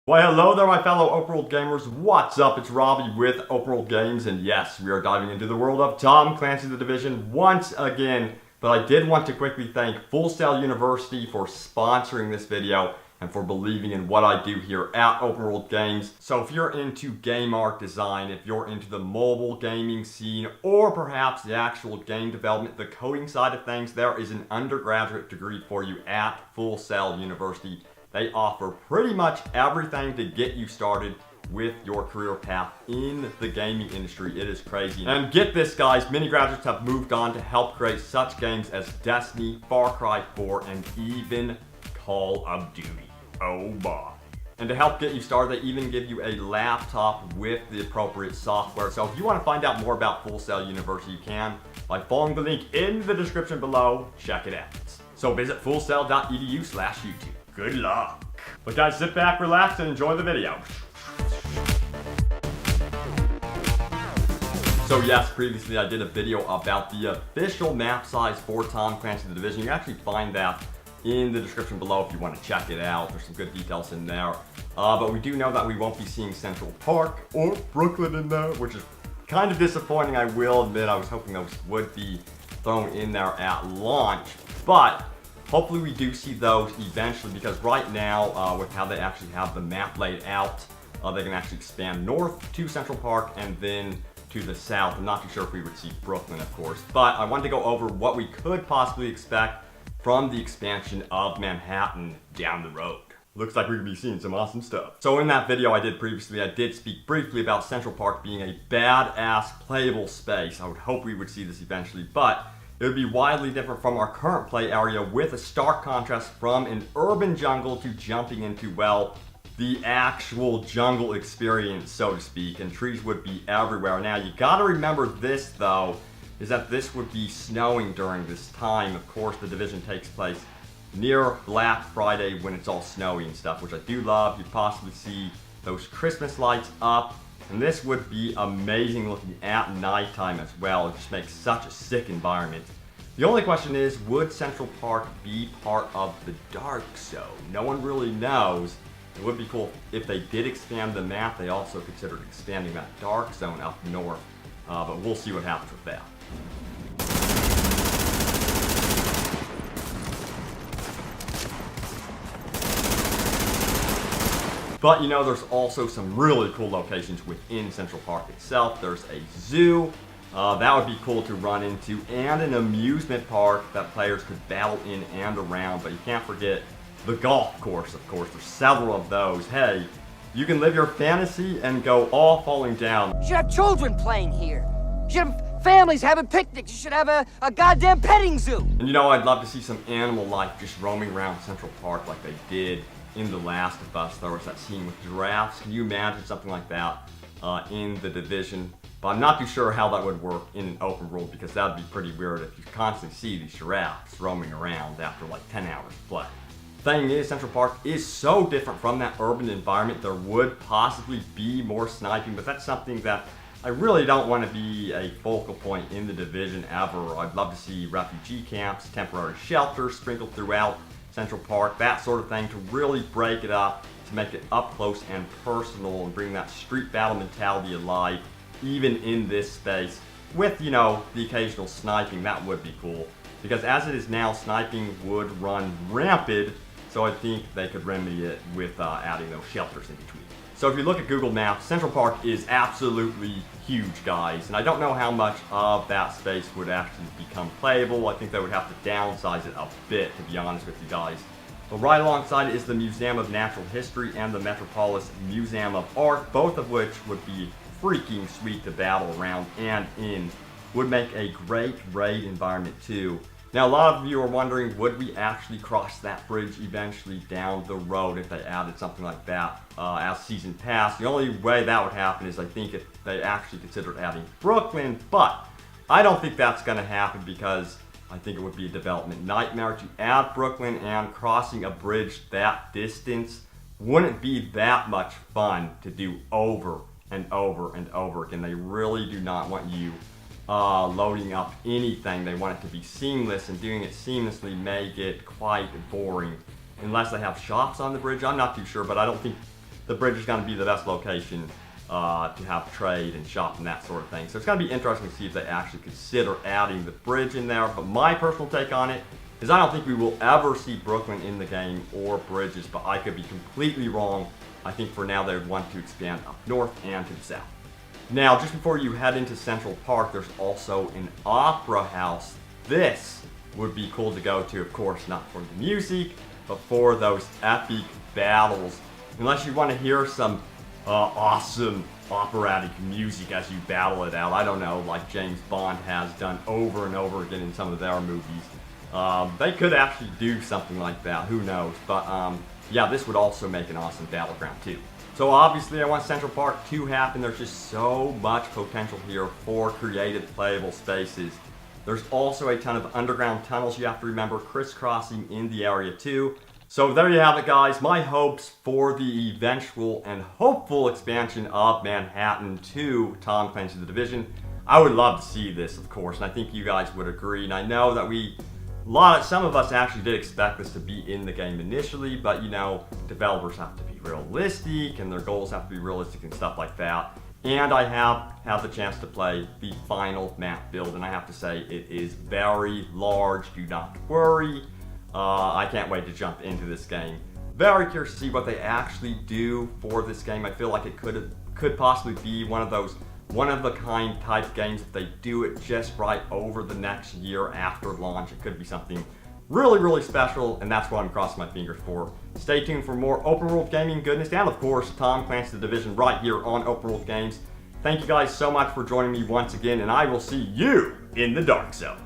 Well, hello there, my fellow open world gamers. What's up? It's Robbie with Open World Games, and yes, we are diving into the world of Tom Clancy The Division once again. But I did want to quickly thank Full Sail University for sponsoring this video and for believing in what I do here at Open World Games. So if you're into game art design, if you're into the mobile gaming scene, or perhaps the actual game development, the coding side of things, there is an undergraduate degree for you at Full Sail University. They offer pretty much everything to get you started with your career path in the gaming industry. It is crazy. And get this, guys, many graduates have moved on to help create such games as Destiny, Far Cry 4, and even Call of Duty. Oh boy. And to help get you started, they even give you a laptop with the appropriate software. So if you want to find out more about Full Sail University, you can by following the link in the description below. Check it out. So visit fullsail.edu/YouTube. Good luck. But guys, sit back, relax, and enjoy the video. So yes, previously I did a video about the official map size for Tom Clancy The Division. You can actually find that in the description below if you want to check it out. There's some good details in there. But we do know that we won't be seeing Central Park or Brooklyn in there, which is kind of disappointing, I will admit. I was hoping those would be thrown in there at launch. But hopefully we do see those eventually, because right now, with how they actually have the map laid out, they can actually expand north to Central Park and then to the south. I'm not too sure if we would see Brooklyn, of course. But I wanted to go over what we could possibly expect from the expansion of Manhattan down the road. Looks like we're going to be seeing some awesome stuff. So in that video I did previously, I did speak briefly about Central Park being a badass playable space. I would hope we would see this eventually, but it would be widely different from our current play area, with a stark contrast from an urban jungle to jumping into, well, the actual jungle experience, so to speak, and trees would be everywhere. Now, you gotta remember this, though, is that this would be snowing during this time. Of course, the Division takes place near Black Friday when it's all snowy and stuff, which I do love. You'd possibly see those Christmas lights up, and this would be amazing looking at nighttime as well. It just makes such a sick environment. The only question is, would Central Park be part of the Dark Zone? No one really knows. It would be cool if they did expand the map. They also considered expanding that Dark Zone up north, but we'll see what happens with that. But you know, there's also some really cool locations within Central Park itself. There's a zoo, that would be cool to run into, and an amusement park that players could battle in and around. But you can't forget the golf course, of course. There's several of those. Hey, you can live your fantasy and go all falling down. You should have children playing here. You should have families having picnics. You should have a goddamn petting zoo. And you know, I'd love to see some animal life just roaming around Central Park like they did in The Last of Us. There was that scene with giraffes. Can you imagine something like that in The Division? But I'm not too sure how that would work in an open world, because that would be pretty weird if you constantly see these giraffes roaming around after like 10 hours of play. Thing is, Central Park is so different from that urban environment. There would possibly be more sniping, but that's something that I really don't want to be a focal point in the Division ever. I'd love to see refugee camps, temporary shelters sprinkled throughout Central Park, that sort of thing, to really break it up, to make it up close and personal and bring that street battle mentality alive, even in this space, with, you know, the occasional sniping. That would be cool, because as it is now, sniping would run rampant, so I think they could remedy it with adding those shelters in between. So if you look at Google Maps, Central Park is absolutely huge, guys, and I don't know how much of that space would actually become playable. I think they would have to downsize it a bit, to be honest with you guys. But right alongside it is the Museum of Natural History and the Metropolis Museum of Art, both of which would be freaking sweet to battle around and in. Would make a great raid environment too. Now, a lot of you are wondering, would we actually cross that bridge eventually down the road if they added something like that as Season Pass? The only way that would happen is, I think, if they actually considered adding Brooklyn, but I don't think that's going to happen, because I think it would be a development nightmare to add Brooklyn, and crossing a bridge that distance wouldn't be that much fun to do over and over and over again. They really do not want you loading up anything. They want it to be seamless, and doing it seamlessly may get quite boring unless they have shops on the bridge. I'm not too sure, but I don't think the bridge is going to be the best location to have trade and shop and that sort of thing. So it's going to be interesting to see if they actually consider adding the bridge in there. But my personal take on it is I don't think we will ever see Brooklyn in the game or bridges, but I could be completely wrong. I think for now they would want to expand up north and to the south. Now, just before you head into Central Park, there's also an opera house. This would be cool to go to, of course, not for the music, but for those epic battles. Unless you want to hear some awesome operatic music as you battle it out. I don't know, like James Bond has done over and over again in some of their movies. They could actually do something like that, who knows. But yeah, this would also make an awesome battleground too. So obviously I want Central Park to happen. There's just so much potential here for creative playable spaces. There's also a ton of underground tunnels you have to remember crisscrossing in the area too. So there you have it, guys. My hopes for the eventual and hopeful expansion of Manhattan to Tom Clancy The Division. I would love to see this, of course, and I think you guys would agree. And I know that some of us actually did expect this to be in the game initially, but you know, developers have to be realistic and their goals have to be realistic and stuff like that. And I have had the chance to play the final map build, and I have to say it is very large. Do not worry. I can't wait to jump into this game. Very curious to see what they actually do for this game. I feel like it could possibly be one of those one-of-a-kind type games. If they do it just right over the next year after launch, it could be something really, really special, and that's what I'm crossing my fingers for. Stay tuned for more open world gaming goodness, and of course, Tom Clancy The Division right here on Open World Games. Thank you guys so much for joining me once again, and I will see you in the Dark Zone.